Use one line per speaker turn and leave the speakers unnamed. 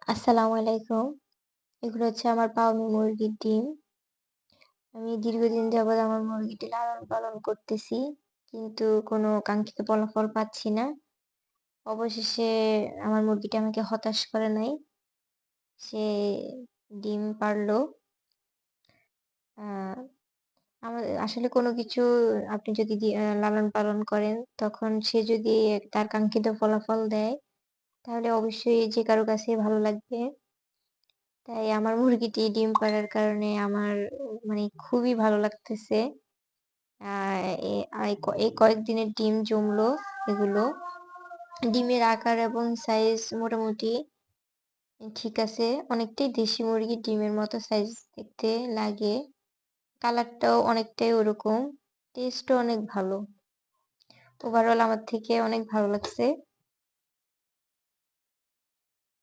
আসসালামু আলাইকুম। এগুলো হচ্ছে আমার পাওমি মুরগির ডিম। আমি দীর্ঘদিন যাবৎ আমার মুরগিটি লালন-পালন করতেছি। কিন্তু কোনো কাঙ্ক্ষিত ফলাফল পাচ্ছি না। অবশেষে আমার মুরগিটি আমাকে হতাশ করে নাই। সে ডিম পাড়ল। আ আসলে কোনো কিছু আপনি যদি লালন-পালন করেন, তখন সে যদি তার কাঙ্ক্ষিত ফলাফল দেয়, তাহলে অবশ্যই যে কারো কাছেই ভালো লাগবে। তাই আমার মুরগিটি ডিম পাড়ার কারণে আমার মানে খুবই ভালো লাগতেছে। আ এ এই কয়েকদিনের ডিম জমলো এগুলো। ডিমের আকার এবং সাইজ মোটামুটি ঠিক আছে। অনেকটাই দেশি মুরগির ডিমের মতো সাইজ দেখতে লাগে। কালারটাও অনেকটাই ওরকম। টেস্টও অনেক ভালো। ওভারঅল আমার থেকে অনেক ভালো লাগছে।